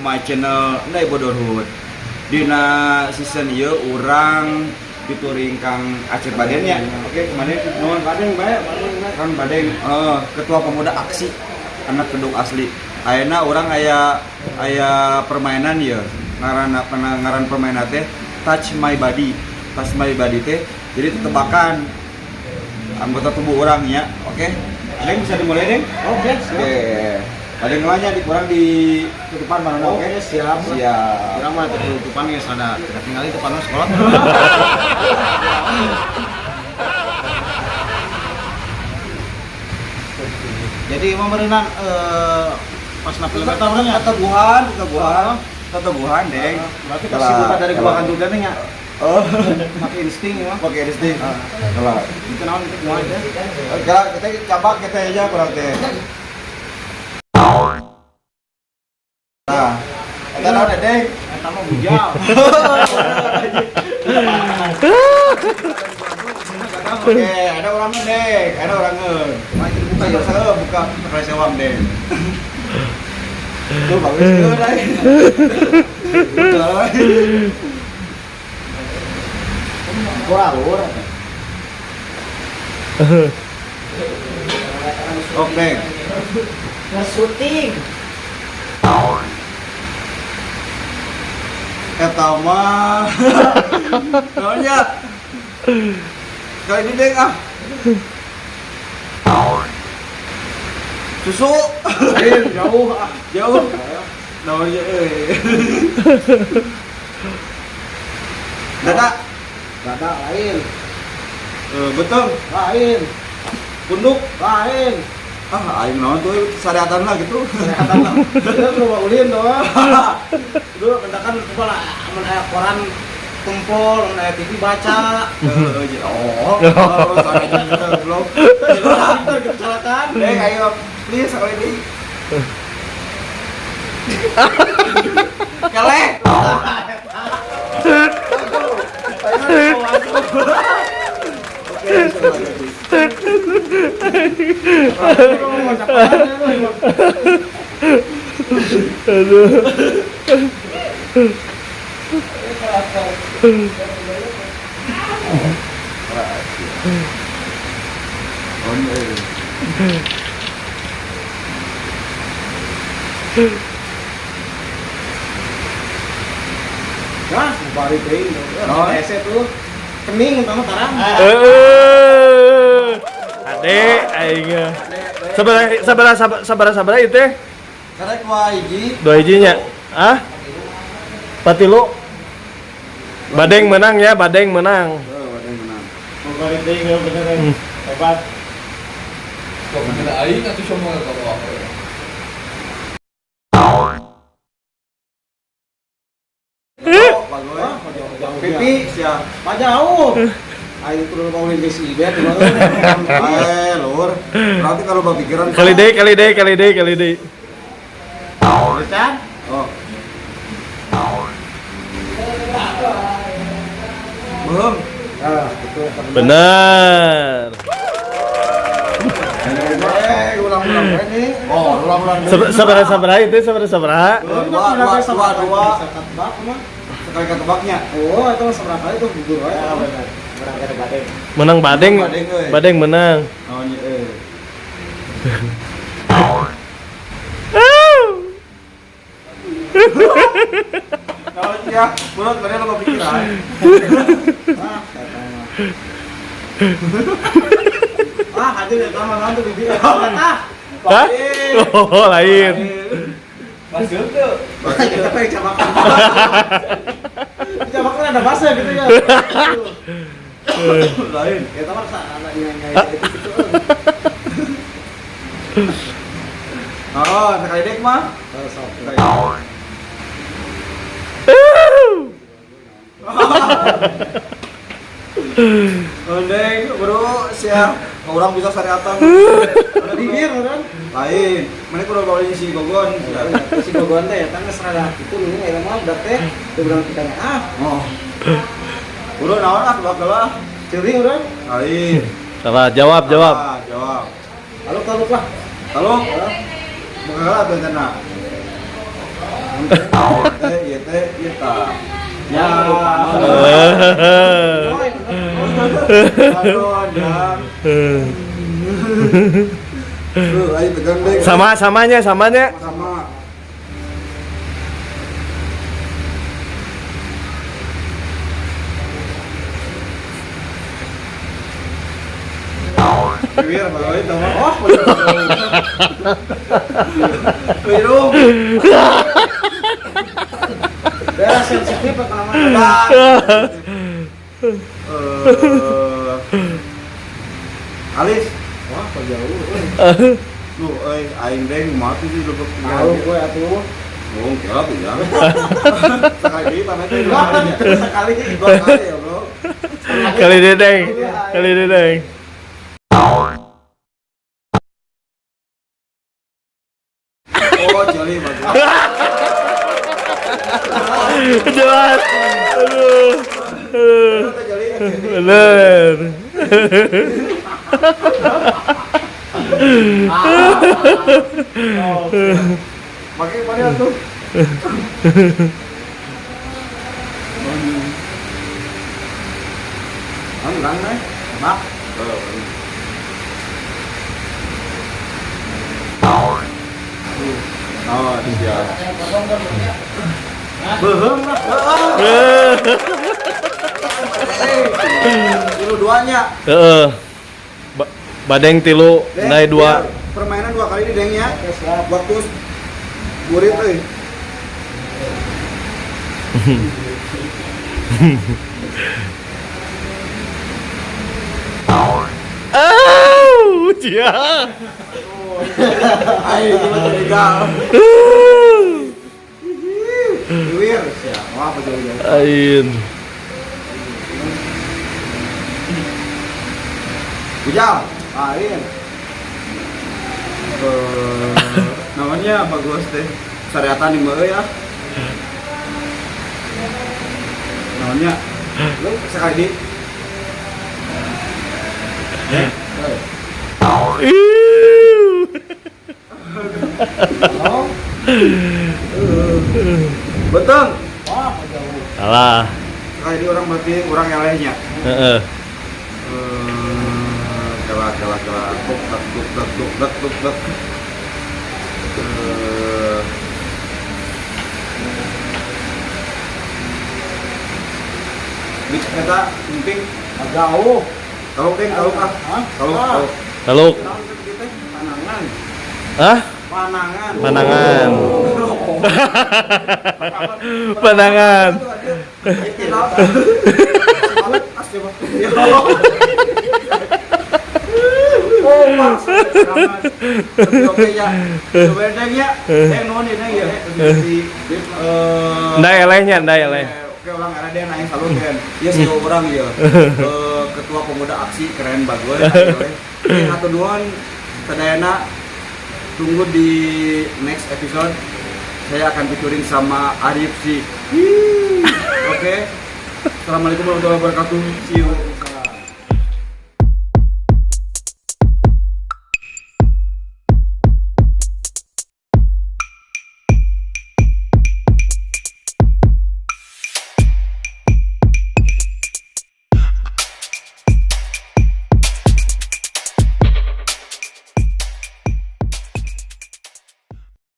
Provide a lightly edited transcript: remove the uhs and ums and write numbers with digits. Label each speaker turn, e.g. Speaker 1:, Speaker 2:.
Speaker 1: my channel Ndai Bodorhut. Dina season ieu urang dituring Kang Acep Baden ya. Oke, kemarin nuhun Baden bae, Kang Baden ketua pemuda aksi anak Kedung asli. Ayeuna urang aya permainan ieu. Ngaran permainan teh Touch My Body. Touch My Body teh jadi tebakan anggota tubuh orang ya. Oke. Deng bisa dimulai, Deng? Oke. Ada yang ngelanya kurang di tutupan mana? Oke, siap. Kira mah tutupan ya sada tidak tinggal di depan sekolah.
Speaker 2: Jadi mau berenang pas napil meta urang ya
Speaker 1: Keteguhan, Deng.
Speaker 2: Berarti kasih buka dari kebakan juga nih ya.
Speaker 1: Oh,
Speaker 2: pakai insting ya.
Speaker 1: pakai insting. Kalau
Speaker 2: Itu naon itu mau aja.
Speaker 1: kita coba kita aja kurang teh. Nah, kita naon Deng?
Speaker 2: Eta mah bujal.
Speaker 1: Oke, ada orang Deng, ada orang buka ya saya buka terus sewam Deng. Tuh bagus tuh Deng.
Speaker 2: Kuralur.
Speaker 1: Oke.
Speaker 2: Nge-shooting.
Speaker 1: Eta mah. Naonnya? Kali ini Deng ah. Susu. Jauh. Naonnya Dada
Speaker 2: Lain.
Speaker 1: betul.
Speaker 2: Lain.
Speaker 1: Punduk
Speaker 2: Lain.
Speaker 1: aing naon tuh sareatan lah gitu.
Speaker 2: Kita coba ulin doang. Dulu bentakan kepala mun aya koran tumpul, mun aya TV baca.
Speaker 1: Sareatan kita belum.
Speaker 2: Kecelakaan.
Speaker 1: Deng ayo please sekali ini. Keleh.
Speaker 2: Nah, bari teuing. Ese tuh kening utama tarang.
Speaker 3: Adek aing. Sabaraha ieu teh?
Speaker 1: Karek dua hiji.
Speaker 3: 2 hijinya. Ah? Patilu. Badeng menang ya, Badeng menang.
Speaker 1: Badeng menang.
Speaker 2: Bari teuing bener hebat.
Speaker 4: Kok bener aing atuh semua kalau apa ya?
Speaker 1: Pipi siap.
Speaker 2: Mah jauh. Aing kudu maulin geus ibet lur.
Speaker 1: Lur. Berarti kalau berpikiran
Speaker 3: Kali deui.
Speaker 2: Can?
Speaker 1: Oh. Belum.
Speaker 2: Betul.
Speaker 3: Benar.
Speaker 2: Ulang-ulang ini.
Speaker 3: Sabaraha itu sabaraha?
Speaker 1: Dua. Sekali ketebaknya.
Speaker 2: Oh, itu seberapa kali tuh gugur wae. Benar. Berangkat Badeng.
Speaker 3: Menang Badeng. Badeng menang.
Speaker 1: Oh nya Kalau dia mulut tadi lo kepikiran.
Speaker 2: Hadir ya sama tuh bibir.
Speaker 3: Hah? Oh, lain.
Speaker 1: Masuk tuh.
Speaker 2: Kita pengen cabakan. Cabakan ada bahasa gitu ya.
Speaker 1: Lain.
Speaker 2: Kita mah anak nyai itu gitu.
Speaker 1: Oh, sekali dek mah. Deng, bro, siap. Orang bisa syariatan.
Speaker 2: Ada bibir kan?
Speaker 1: Lain. Mana kudu bawain si Gogon.
Speaker 2: Si Gogon teh eta geus rada kitu nu eta mah udah teh teu urang pitanya
Speaker 1: Oh. Udah naon ah bakal
Speaker 2: ceuring urang.
Speaker 1: Lain.
Speaker 3: Salah, jawab.
Speaker 1: Jawab.
Speaker 2: Halo lah.
Speaker 1: Halo. Bakal apa tanda? Iya teh kita. Ya. Aduh, ya. Ayo tegang deh.
Speaker 3: Samanya.
Speaker 1: Sama. Biar bawa itu mah. Oh, biru.
Speaker 2: Daerah sensitif apa namanya?
Speaker 1: Alis.
Speaker 2: Wah, kok jauh.
Speaker 1: Lu aing deng mati sih lu
Speaker 2: Tahu gue atuh.
Speaker 1: Bung, kelap ya. Sekali pamit dua kali. Sekali dua kali ya, Bro.
Speaker 3: Kali dedeng.
Speaker 1: Oh, joli bagus.
Speaker 3: Jelas. Aduh.
Speaker 1: Joli.
Speaker 3: Bener.
Speaker 1: Pakai pada tuh. Lang nih. Mak. Oh, siap. Behem lah. Tilu duanya.
Speaker 3: Heeh. Badeng tilu, naik dua.
Speaker 1: Permainan dua kali di dengnya. Waktu murid euy.
Speaker 3: Cia.
Speaker 1: Ayo gimana legal. Wir, siap. Wah, apa jauh-jauh.
Speaker 3: Ain.
Speaker 1: Bujal, Ain. Namanya bagus deh. Syariatan di Mbak ya. Namanya lu sekali di. Betul.
Speaker 2: Wah, kok jauh.
Speaker 3: Salah.
Speaker 1: Sekali di orang berarti kurang elehnya.
Speaker 3: Heeh.
Speaker 1: Kelah. Tuk. Bik kata penting
Speaker 2: Jauh.
Speaker 1: kalau ah.
Speaker 2: Hah?
Speaker 1: Kalau
Speaker 3: Lalu,
Speaker 1: panangan.
Speaker 3: ah?
Speaker 1: Panangan.
Speaker 3: Panangan. Panangan.
Speaker 1: Oh, Mas. Oke ya. Sebenarnya non ini ya.
Speaker 3: Ndak elehnya, ndak eleh.
Speaker 1: Oke, orang ada yang nanya salun kan. Iya sih orang ya. Ketua pemuda aksi keren bagus. Satu duaan sedayana tunggu di next episode. Saya akan featuring sama Arif sih. Oke. Assalamualaikum warahmatullahi wabarakatuh. See you.